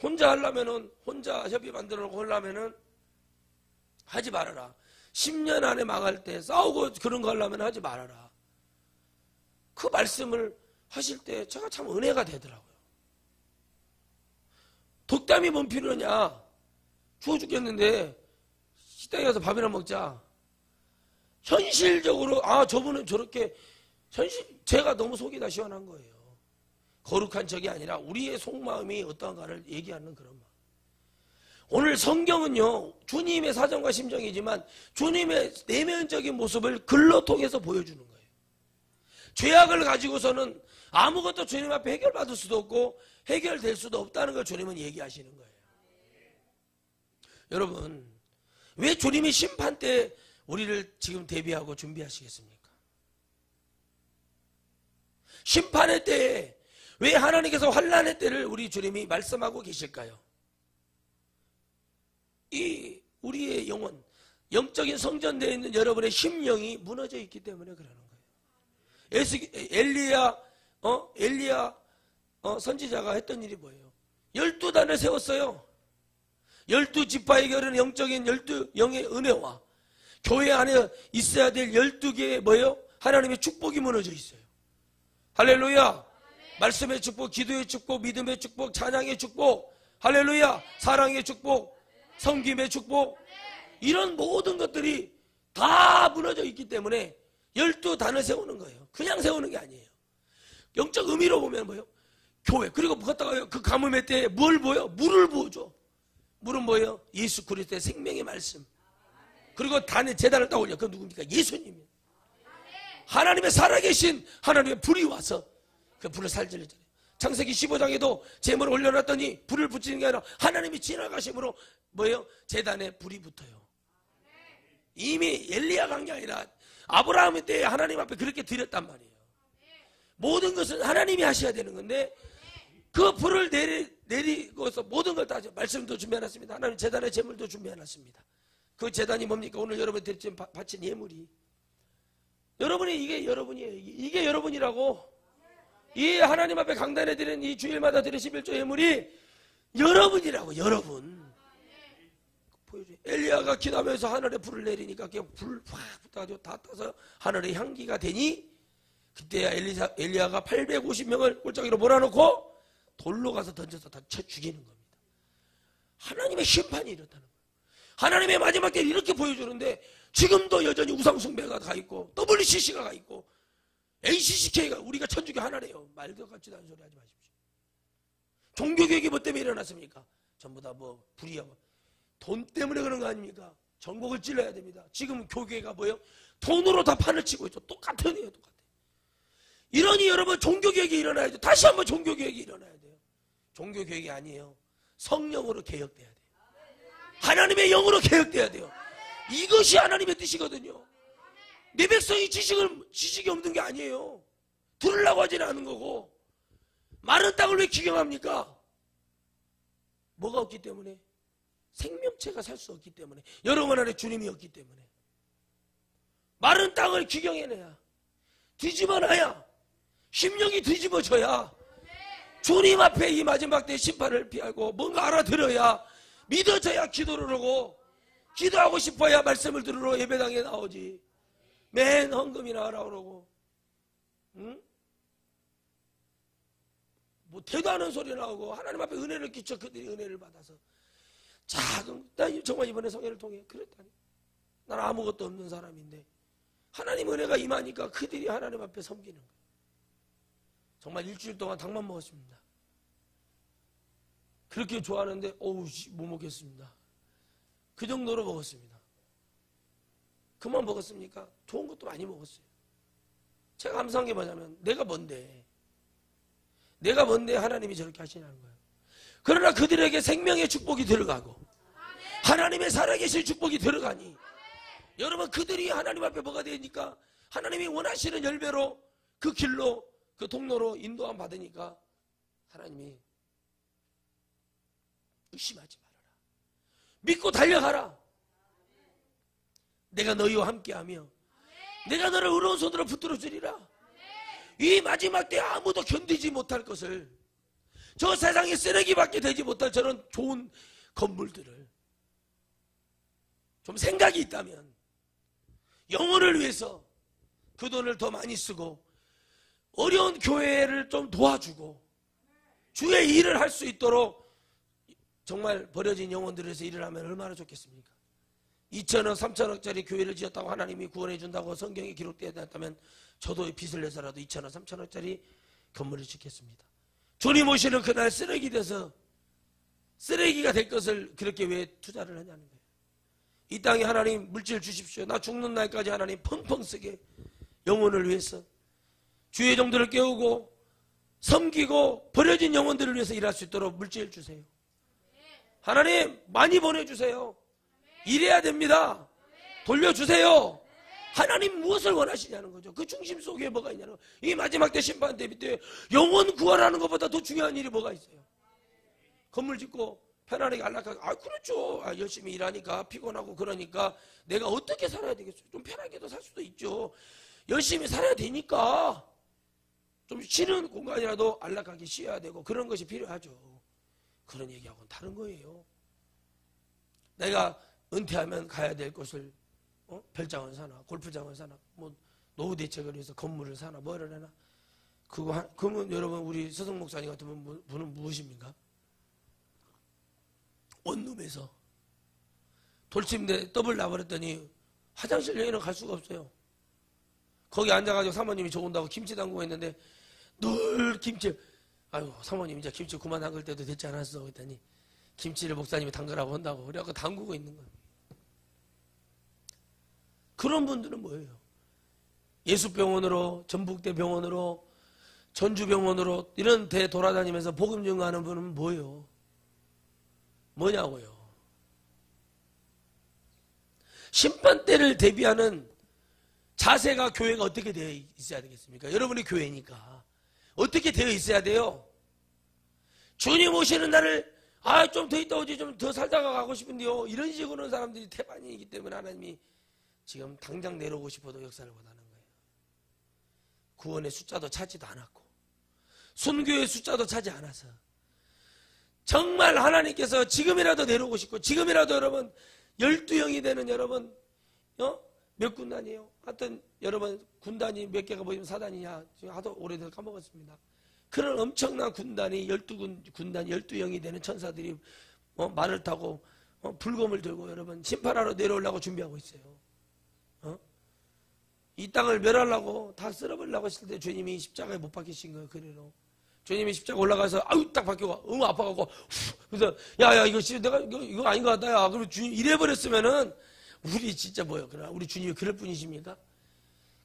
혼자 하려면은, 혼자 협의 만들어 놓고 하려면은 하지 말아라. 10년 안에 망할 때 싸우고 그런 거 하려면 하지 말아라. 그 말씀을 하실 때 제가 참 은혜가 되더라고요. 덕담이 뭔 필요냐? 추워 죽겠는데 식당에 가서 밥이나 먹자. 현실적으로 저분은 저렇게 제가 너무 속이 다 시원한 거예요. 거룩한 척이 아니라 우리의 속마음이 어떠한가를 얘기하는 그런 마음. 오늘 성경은요, 주님의 사정과 심정이지만 주님의 내면적인 모습을 글로 통해서 보여주는 거예요. 죄악을 가지고서는 아무것도 주님 앞에 해결받을 수도 없고 해결될 수도 없다는 걸 주님은 얘기하시는 거예요. 여러분, 왜 주님이 심판 때 우리를 지금 대비하고 준비하시겠습니까? 심판의 때에 왜 하나님께서 환난의 때를 우리 주님이 말씀하고 계실까요? 우리의 영혼, 영적인 성전되어 있는 여러분의 심령이 무너져 있기 때문에 그러는 거예요. 엘리야 선지자가 했던 일이 뭐예요? 12단을 세웠어요. 12지파에게 흐르는 영적인 12영의 은혜와 교회 안에 있어야 될 12개의 뭐예요? 하나님의 축복이 무너져 있어요. 할렐루야. 말씀의 축복, 기도의 축복, 믿음의 축복, 찬양의 축복, 할렐루야, 사랑의 축복, 섬김의 축복, 이런 모든 것들이 다 무너져 있기 때문에 12단을 세우는 거예요. 그냥 세우는 게 아니에요. 영적 의미로 보면 뭐예요? 교회. 그리고 그것다가 그 가뭄의 때에 뭘 보여? 물을 부어줘. 물은 뭐예요? 예수 그리스도의 생명의 말씀. 그리고 단에 제단을 떠올려. 그건 누굽니까? 예수님이에요. 하나님의 살아계신 하나님의 불이 와서 그 불을 살질렀잖아요. 창세기 15장에도 제물을 올려놨더니 불을 붙이는 게 아니라 하나님이 지나가심으로 뭐예요? 제단에 불이 붙어요. 이미 엘리야가 한 게 아니라 아브라함의 때에 하나님 앞에 그렇게 드렸단 말이에요. 모든 것은 하나님이 하셔야 되는 건데 그 불을 내리고서 모든 걸 다 말씀도 준비해놨습니다. 하나님 제단의 제물도 준비해놨습니다. 그 제단이 뭡니까? 오늘 여러분들이 지금 바친 예물이, 여러분이, 이게 여러분이에요. 이게 여러분이라고. 이 하나님 앞에 강단에 드리는 이 주일마다 드리는 11조 예물이 여러분이라고. 여러분. 보여줘요. 엘리야가 기도하면서 하늘에 불을 내리니까 그냥 불 확 붙어가지고 다 타서 하늘의 향기가 되니, 그때야 엘리야가 850명을 골짜기로 몰아놓고 돌로 가서 던져서 다 쳐 죽이는 겁니다. 하나님의 심판이 이렇다는 거예요. 하나님의 마지막 때 이렇게 보여주는데 지금도 여전히 우상숭배가 가 있고 WCC가 가 있고 ACCK가 우리가 천주교 하나래요. 말도 같지도 않은 소리 하지 마십시오. 종교개혁이 뭐 때문에 일어났습니까? 전부 다 뭐 불이하고 돈 때문에 그런 거 아닙니까? 전국을 찔러야 됩니다. 지금 교계가 뭐예요? 돈으로 다 판을 치고 있죠. 똑같은 애요, 똑같아. 이러니 여러분 종교개혁이 일어나야 돼. 다시 한번 종교개혁이 일어나야 돼요. 종교개혁이 아니에요. 성령으로 개혁돼야 돼요. 하나님의 영으로 개혁돼야 돼요. 이것이 하나님의 뜻이거든요. 내 백성이 지식이 없는 게 아니에요. 들으려고 하지는 않은 거고. 마른 땅을 왜 기경합니까? 뭐가 없기 때문에? 생명체가 살 수 없기 때문에. 여러분 안에 주님이 없기 때문에. 마른 땅을 기경해내야, 뒤집어놔야, 심령이 뒤집어져야 주님 앞에 이 마지막 때 심판을 피하고 뭔가 알아들어야, 믿어져야 기도를 하고, 기도하고 싶어야 말씀을 들으러 예배당에 나오지. 맨 헌금이나 하라 그러고, 응? 뭐 대도 않은 소리 나오고, 하나님 앞에 은혜를 끼쳐 그들이 은혜를 받아서 작은, 나 정말 이번에 성회를 통해 그랬다니. 난 아무것도 없는 사람인데 하나님 은혜가 임하니까 그들이 하나님 앞에 섬기는 거예요. 정말 일주일 동안 닭만 먹었습니다. 그렇게 좋아하는데 어우 못 먹겠습니다. 그 정도로 먹었습니다. 그만 먹었습니까? 좋은 것도 많이 먹었어요. 제가 감사한 게 뭐냐면 내가 뭔데 하나님이 저렇게 하시냐는 거예요. 그러나 그들에게 생명의 축복이 들어가고 하나님의 살아계실 축복이 들어가니 여러분 그들이 하나님 앞에 뭐가 되니까 하나님이 원하시는 열매로 그 길로 그 통로로 인도함 받으니까 하나님이 의심하지 말아라. 믿고 달려가라. 내가 너희와 함께하며 내가 너를 의로운 손으로 붙들어 주리라. 이 마지막 때 아무도 견디지 못할 것을, 저 세상에 쓰레기밖에 되지 못할 저런 좋은 건물들을 좀 생각이 있다면 영혼을 위해서 그 돈을 더 많이 쓰고 어려운 교회를 좀 도와주고 주의 일을 할 수 있도록 정말 버려진 영혼들을 위해서 일을 하면 얼마나 좋겠습니까? 2천억, 3천억짜리 교회를 지었다고 하나님이 구원해 준다고 성경에 기록되어 있다면 저도 빚을 내서라도 2천억, 3천억짜리 건물을 짓겠습니다. 주님 오시는 그날 쓰레기 돼서 쓰레기가 될 것을 그렇게 왜 투자를 하냐는 거예요. 이 땅에 하나님 물질 주십시오. 나 죽는 날까지 하나님 펑펑 쓰게 영혼을 위해서 주의 종들을 깨우고 섬기고 버려진 영혼들을 위해서 일할 수 있도록 물질 주세요. 하나님 많이 보내주세요. 일해야 됩니다. 돌려주세요. 하나님 무엇을 원하시냐는 거죠. 그 중심 속에 뭐가 있냐는 거예요. 이 마지막 때 심판 대비 때 영혼 구원하는 것보다 더 중요한 일이 뭐가 있어요. 건물 짓고 편안하게 안락하게, 그렇죠. 열심히 일하니까 피곤하고 그러니까 내가 어떻게 살아야 되겠어요. 좀 편하게도 살 수도 있죠. 열심히 살아야 되니까 좀 쉬는 공간이라도 안락하게 쉬어야 되고 그런 것이 필요하죠. 그런 얘기하고는 다른 거예요. 내가 은퇴하면 가야 될 곳을 별장을 사나 골프장을 사나 뭐 노후 대책을 위해서 건물을 사나 뭐를 하나, 그러면 여러분 우리 서성 목사님 같은 분은 무엇입니까? 원룸에서 돌침대 더블 놔버렸더니 화장실 여행은 갈 수가 없어요. 거기 앉아가지고 사모님이 좋은다고 김치 담그고 있는데 늘 김치, 아유 사모님 이제 김치 그만 담글 때도 됐지 않았어 그랬더니 김치를 목사님이 담그라고 한다고 그래갖고 담그고 있는 거예요. 그런 분들은 뭐예요? 예수병원으로, 전북대병원으로, 전주병원으로 이런 데 돌아다니면서 복음 증거하는 분은 뭐예요? 뭐냐고요? 심판대를 대비하는 자세가 교회가 어떻게 되어 있어야 되겠습니까? 여러분이 교회니까 어떻게 되어 있어야 돼요? 주님 오시는 날을 좀 더 있다 오지 좀 더 살다가 가고 싶은데요, 이런 식으로 사람들이 태반이기 때문에 하나님이 지금 당장 내려오고 싶어도 역사를 못하는 거예요. 구원의 숫자도 차지도 않았고 순교의 숫자도 차지 않아서 정말 하나님께서 지금이라도 내려오고 싶고 지금이라도 여러분 12영이 되는 여러분 몇 군단이에요? 하여튼 여러분 군단이 몇 개가 보이면 사단이냐 지금 하도 오래돼서 까먹었습니다. 그런 엄청난 군단이 12군단 12영이 되는 천사들이 말을 타고 불검을 들고 여러분 심판하러 내려오려고 준비하고 있어요. 이 땅을 멸하려고 다 쓸어버리려고 했을 때 주님이 십자가에 못 박히신 거예요. 그래로 주님이 십자가 올라가서 아유 딱 박히고 너무 아파갖고 그래서 야야 이거 내가 이거 아닌 것 같다. 야 그럼 주님 이래버렸으면은 우리 진짜 뭐예요? 그러나 우리 주님이 그럴 뿐이십니까?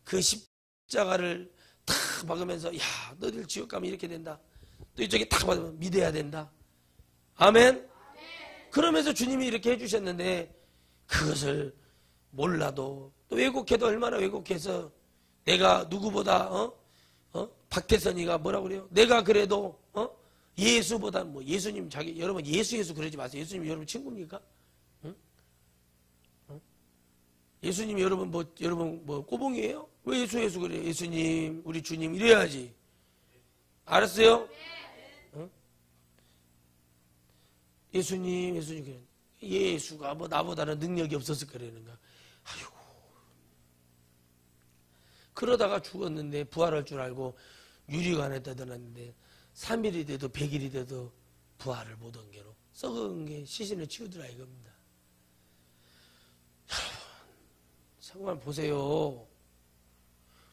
그 십자가를 탁 박으면서 야 너희들 지옥 가면 이렇게 된다. 또 이쪽에 탁 받으면 믿어야 된다. 아멘. 그러면서 주님이 이렇게 해주셨는데 그것을 몰라도 또 왜곡해도 얼마나 왜곡해서 내가 누구보다 박태선이가 뭐라고 그래요? 내가 그래도 예수보다 뭐 예수님 자기 여러분 예수 그러지 마세요. 예수님 여러분 친구입니까? 응? 예수님 여러분 뭐 꼬봉이에요? 왜 예수 그래요? 예수님 우리 주님 이래야지. 알았어요? 예수님 그래. 예수가 뭐 나보다는 능력이 없었을 거라는가. 아이고. 그러다가 죽었는데 부활할 줄 알고 유리관에 떠드는데 3일이 돼도 100일이 돼도 부활을 못 한 게로 썩은 게 시신을 치우더라 이겁니다. 여러분 정말 보세요.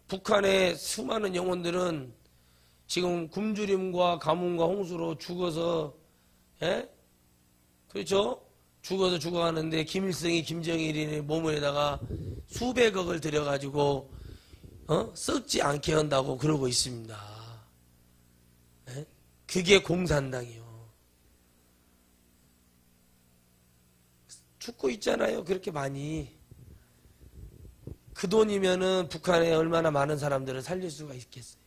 북한의 수많은 영혼들은 지금 굶주림과 가뭄과 홍수로 죽어서 그렇죠? 죽어서 죽어가는데 김일성이 김정일이 몸에다가 수백억을 들여가지고 썩지 않게 한다고 그러고 있습니다. 그게 공산당이요. 죽고 있잖아요. 그렇게 많이. 그 돈이면은 북한에 얼마나 많은 사람들을 살릴 수가 있겠어요.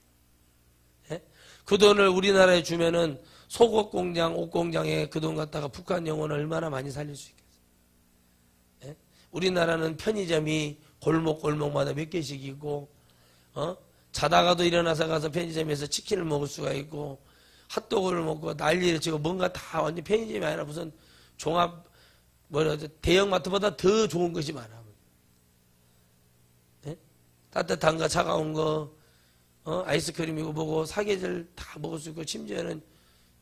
그 돈을 우리나라에 주면은 속옷 공장, 옷 공장에 그 돈 갖다가 북한 영혼을 얼마나 많이 살릴 수 있겠어요. 우리나라는 편의점이 골목골목마다 몇 개씩 있고, 자다가도 일어나서 가서 편의점에서 치킨을 먹을 수가 있고, 핫도그를 먹고 난리를 치고 뭔가 다 완전 편의점이 아니라 무슨 종합, 대형마트보다 더 좋은 것이 많아. 따뜻한 거, 차가운 거, 아이스크림이고 뭐고 사계절 다 먹을 수 있고, 심지어는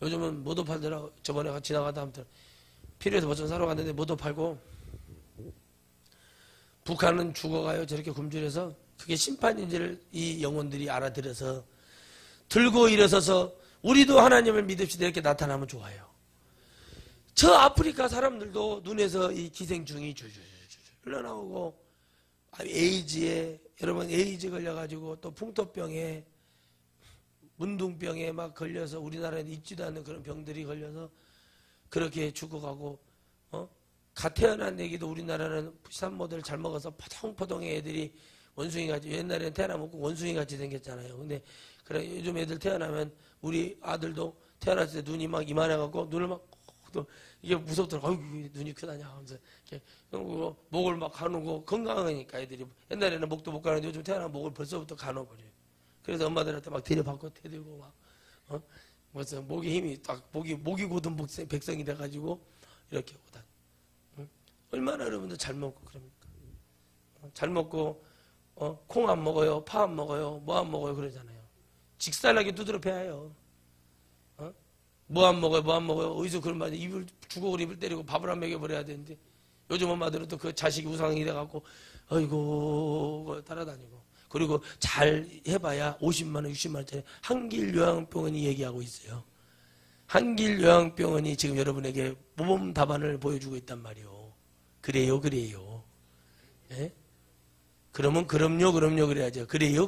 요즘은 뭐도 팔더라고. 저번에 같이 지나가다 아무튼 필요해서 뭐 좀 사러 갔는데 뭐도 팔고. 북한은 죽어가요. 저렇게 굶주려서. 그게 심판인지를 이 영혼들이 알아들어서 들고 일어서서 우리도 하나님을 믿읍시다 이렇게 나타나면 좋아요. 저 아프리카 사람들도 눈에서 이 기생충이 줄줄줄 흘러나오고, 에이즈에 여러분 에이즈 걸려가지고 또 풍토병에 문둥병에 막 걸려서 우리나라에는 있지도 않는 그런 병들이 걸려서 그렇게 죽어가고, 갓 태어난 애기도 우리나라는 산모들 잘 먹어서 포동포동의 애들이 원숭이같이, 옛날에는 태어나 먹고 원숭이같이 생겼잖아요. 근데 그래 요즘 애들 태어나면 우리 아들도 태어났을 때 눈이 막 이만해갖고 눈을 막 또 이게 무섭더라고. 아이고 눈이 크다냐 하면서 이렇게 목을 막 가누고, 건강하니까 애들이 옛날에는 목도 못 가는데 요즘 태어나면 목을 벌써부터 가눠버려요. 그래서 엄마들한테 막 데려받고 태들고 막 벌써 목에 힘이 딱 목이 굳은 백성이 돼가지고 이렇게 오다. 얼마나 여러분들 잘 먹고 그럽니까? 잘 먹고 콩 안 먹어요, 파 안 먹어요, 뭐 안 먹어요 그러잖아요. 직살나게 두드려 패요. 뭐 안 먹어요, 뭐 안 먹어요. 어디서 그런 말이 주걱을 입을 때리고 밥을 안 먹여버려야 되는데 요즘 엄마들은 또 그 자식이 우상이 돼갖고 아이고 따라다니고. 그리고 잘 해봐야 50만 원, 60만 원짜리 한길요양병원이 얘기하고 있어요. 한길요양병원이 지금 여러분에게 모범 답안을 보여주고 있단 말이에요. 그래요. 예? 그러면 그럼요 그래야죠. 그래요.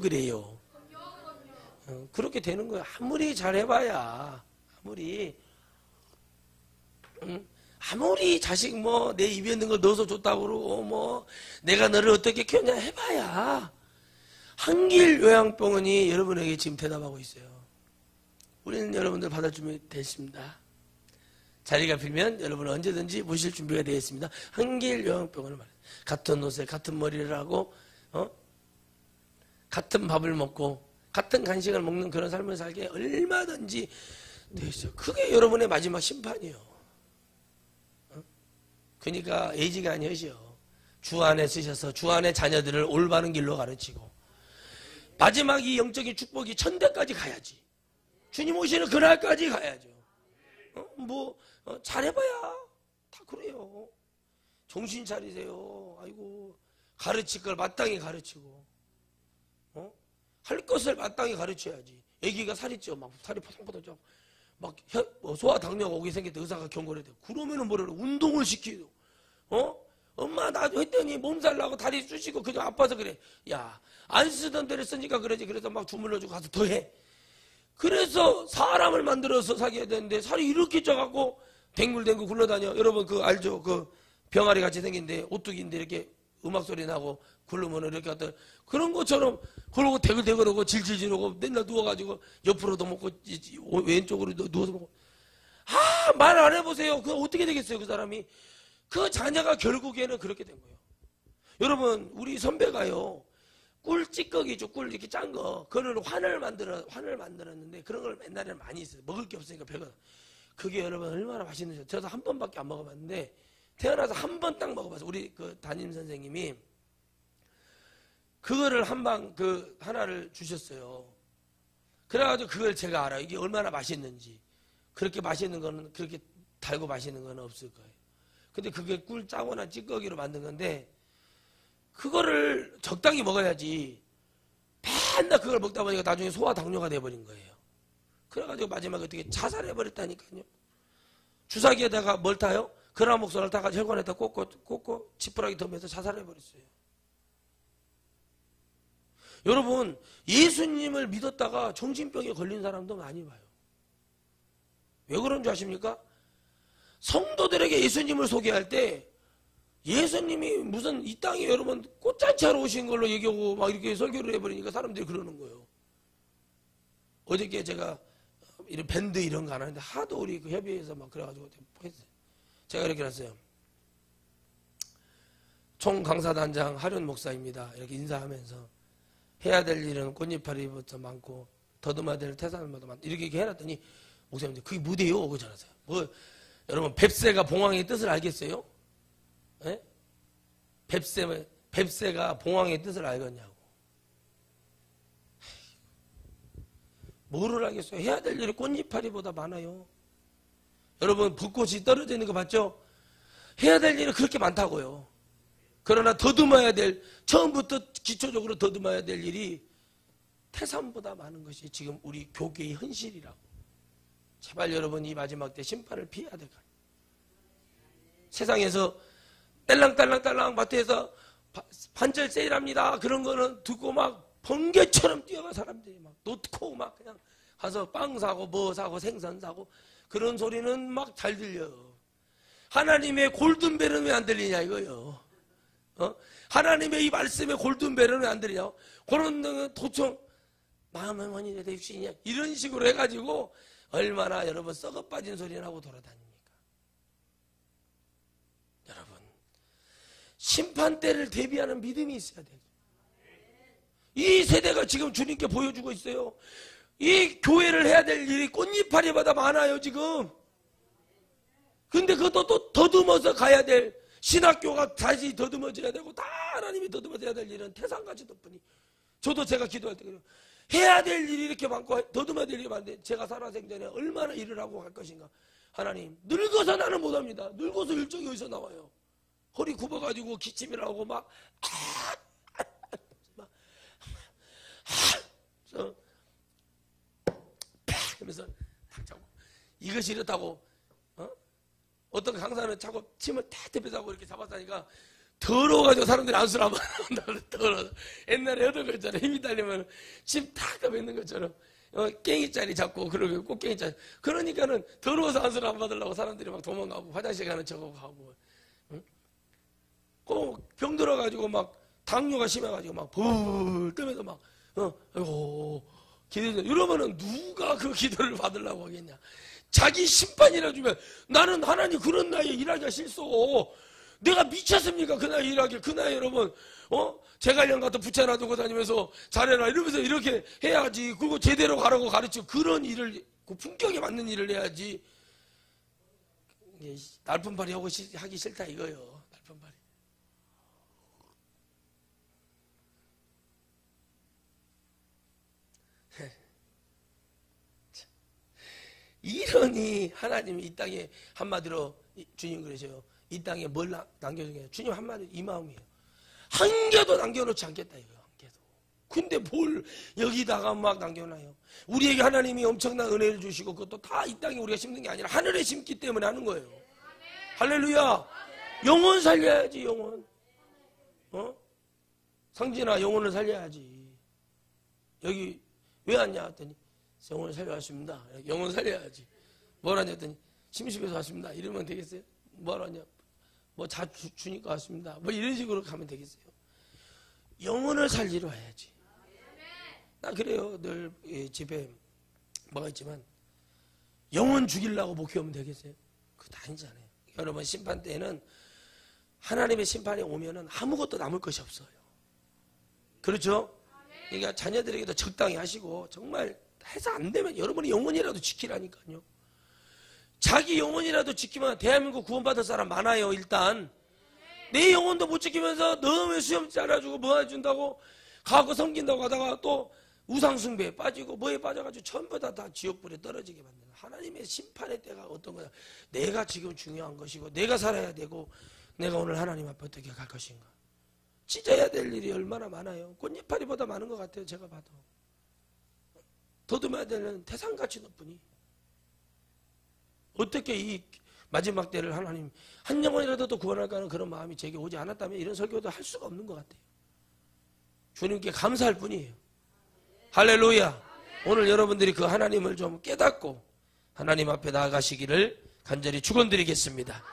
그렇게 되는 거예요. 아무리 잘 해봐야 아무리 자식 뭐 내 입에 있는 걸 넣어서 줬다고 그러고 뭐 내가 너를 어떻게 키웠냐 해봐야 한길요양병원이 여러분에게 지금 대답하고 있어요. 우리는 여러분들 받을 준비 됐습니다. 자리가 비면 여러분은 언제든지 모실 준비가 되어 있습니다. 한길요양병원을 말해요. 같은 옷에 같은 머리를 하고 같은 밥을 먹고 같은 간식을 먹는 그런 삶을 살게 얼마든지 되어 있어요. 그게 여러분의 마지막 심판이에요. 그러니까 에이지가 아니어요. 주 안에 쓰셔서 주 안에 자녀들을 올바른 길로 가르치고 마지막 이 영적인 축복이 천대까지 가야지. 주님 오시는 그날까지 가야죠. 잘해봐야 다 그래요. 정신 차리세요. 아이고 가르칠 걸 마땅히 가르치고 할 것을 마땅히 가르쳐야지. 애기가 살이 쪄. 막 살이 포동포동 쪄. 막 소화 당뇨가 오게 생길 때 의사가 경고를 해야 돼. 그러면은 뭐래? 운동을 시키고. 엄마 나도 했더니 몸살 나고 다리 쑤시고 그냥 아파서 그래. 야, 안 쓰던 데를 쓰니까 그러지. 그래서 막 주물러주고 가서 더 해. 그래서 사람을 만들어서 사귀어야 되는데 살이 이렇게 쪄갖고 댕굴댕굴 굴러다녀. 여러분 그 알죠? 그 병아리 같이 생긴데 오뚜기인데 이렇게 음악 소리 나고 굴르면 이렇게 하던 그런 것처럼 그러고 대글대글하고 질질질하고 맨날 누워가지고 옆으로도 먹고 왼쪽으로 누워서 먹고. 말 안 해보세요. 그거 어떻게 되겠어요? 그 사람이. 그 자녀가 결국에는 그렇게 된 거예요. 여러분 우리 선배가요. 꿀 찌꺼기죠. 꿀 이렇게 짠 거. 그거를 환을 만들었는데 그런 걸 옛날에는 많이 있어요. 먹을 게 없으니까 배가. 그게 여러분 얼마나 맛있는지. 저도 한 번밖에 안 먹어봤는데 태어나서 한 번 딱 먹어봤어요. 우리 그 담임 선생님이 그거를 하나를 주셨어요. 그래가지고 그걸 제가 알아요. 이게 얼마나 맛있는지. 그렇게 맛있는 거는, 그렇게 달고 맛있는 거는 없을 거예요. 근데 그게 꿀 짜거나 찌꺼기로 만든 건데, 그거를 적당히 먹어야지. 맨날 그걸 먹다 보니까 나중에 소화 당뇨가 돼버린 거예요. 그래가지고 마지막에 어떻게 자살해버렸다니까요. 주사기에다가 뭘 타요? 그라목선을 타가 혈관에다 꽂고 지푸라기 덤에서 자살해버렸어요. 여러분 예수님을 믿었다가 정신병에 걸린 사람도 많이 봐요. 왜 그런 줄 아십니까? 성도들에게 예수님을 소개할 때 예수님이 무슨 이 땅에 여러분 꽃잔치하러 오신 걸로 얘기하고 막 이렇게 설교를 해버리니까 사람들이 그러는 거예요. 어저께 제가 이런 밴드 이런 거 안 하는데 하도 우리 그 협의회에서 막 그래가지고 했어요. 제가 이렇게 했어요. 총강사단장 하륜 목사입니다. 이렇게 인사하면서 해야 될 일은 꽃잎파리부터 많고 더듬어야 될 태산마다 많다. 이렇게 해놨더니 목사님들 그게 뭐대요? 그러잖아요. 뭐 여러분 뱁새가 봉황의 뜻을 알겠어요? 예? 뱁새가 봉황의 뜻을 알겠냐고. 뭐를 알겠어요? 해야 될 일이 꽃잎파리보다 많아요. 여러분 벚꽃이 떨어져 있는 거 봤죠? 해야 될 일은 그렇게 많다고요. 그러나 더듬어야 될, 처음부터 기초적으로 더듬어야 될 일이 태산보다 많은 것이 지금 우리 교계의 현실이라고. 제발 여러분 이 마지막 때 심판을 피해야 될 거예요. 세상에서 딸랑딸랑딸랑 마트에서 반절 세일합니다. 그런 거는 듣고 막 번개처럼 뛰어가 사람들이 막 놓고 막 그냥 가서 빵 사고 뭐 사고 생선 사고 그런 소리는 막 잘 들려요. 하나님의 골든벨은 왜 안 들리냐 이거요. 하나님의 이 말씀의 골든벨은 왜 안 들리냐. 그런 데는 도청 마음의 원인에 대해 육신이냐 이런 식으로 해가지고 얼마나 여러분 썩어 빠진 소리를 하고 돌아다닙니까. 여러분 심판 때를 대비하는 믿음이 있어야 돼요. 이 세대가 지금 주님께 보여주고 있어요. 이 교회를 해야 될 일이 꽃잎파리보다 많아요 지금. 근데 그것도 또 더듬어서 가야 될 신학교가 다시 더듬어져야 되고 다 하나님이 더듬어져야 될 일은 태산같이 덕분이. 저도 제가 기도할 때 그래요. 해야 될 일이 이렇게 많고 더듬어야 될 일이 많은데 제가 살아생전에 얼마나 일을 하고 갈 것인가. 하나님 늙어서 나는 못합니다. 늙어서 일정이 어디서 나와요. 허리 굽어가지고 기침이라고 막 그러면서 탁 자고 이것이 이렇다고 어떤 강사는 자꾸 침을 탁 자고 이렇게 잡았다니까 더러워가지고 사람들이 안수를 안 받는다. 더러워. 옛날에 여덟 글자로 힘이 달리면 침 탁 뱉는 것처럼 깽이짜리 잡고 그러고 꽃갱이짜리 그러니까는 더러워서 안수를 안 받으려고 사람들이 막 도망가고 화장실 가는 척하고 하고 꼭 병 들어가지고 막 당뇨가 심해가지고 막 불 뜨면서 막 아이고 기도 이러면은 누가 그 기도를 받으려고 하겠냐. 자기 심판이라 주면 나는 하나님 그런 나이에 일하기가 싫소. 내가 미쳤습니까? 그 나이에 일하기. 그 나이에 여러분 제갈량 같은 부채 놔두고 다니면서 잘해라 이러면서 이렇게 해야지. 그리고 제대로 가라고 가르치고 그런 일을 그 품격에 맞는 일을 해야지. 날품팔이 하기 싫다 이거요. 날품팔이. 이러니 하나님이 이 땅에 한마디로 주님 그러셔요. 이 땅에 뭘 남겨주냐. 주님 한마디로 이 마음이에요. 한 개도 남겨놓지 않겠다 이거예요. 한 개도. 근데 뭘 여기다가 막 남겨놔요. 우리에게 하나님이 엄청난 은혜를 주시고 그것도 다 이 땅에 우리가 심는 게 아니라 하늘에 심기 때문에 하는 거예요. 할렐루야. 영혼 살려야지, 영혼. 상진아, 영혼을 살려야지. 여기 왜 왔냐 했더니 영혼을 살려 왔습니다. 영혼 살려야지. 뭘 하냐 했더니 심심해서 왔습니다. 이러면 되겠어요? 뭘 하냐? 뭐 자 주니까 왔습니다. 뭐 이런 식으로 가면 되겠어요? 영혼을 살리러 와야지. 나 그래요. 늘 집에 뭐가 있지만 영혼 죽이려고 목회하면 되겠어요? 그거 아니잖아요. 여러분, 심판 때에는 하나님의 심판이 오면은 아무것도 남을 것이 없어요. 그렇죠? 그러니까 자녀들에게도 적당히 하시고 정말 해서 안 되면 여러분이 영혼이라도 지키라니까요. 자기 영혼이라도 지키면 대한민국 구원받을 사람 많아요. 일단 내 영혼도 못 지키면서 너무 수염 잘라주고 뭐 해준다고 가고 섬긴다고 하다가 또 우상숭배에 빠지고 뭐에 빠져가지고 전부 다 지옥불에 떨어지게 만드는 하나님의 심판의 때가 어떤 거야. 내가 지금 중요한 것이고 내가 살아야 되고 내가 오늘 하나님 앞에 어떻게 갈 것인가. 찢어야 될 일이 얼마나 많아요. 꽃잎파리보다 많은 것 같아요. 제가 봐도. 더듬어야 되는 태산같이 높으니 어떻게 이 마지막 때를 하나님 한 영혼이라도 또 구원할까 하는 그런 마음이 제게 오지 않았다면 이런 설교도 할 수가 없는 것 같아요. 주님께 감사할 뿐이에요. 할렐루야. 오늘 여러분들이 그 하나님을 좀 깨닫고 하나님 앞에 나아가시기를 간절히 축원드리겠습니다.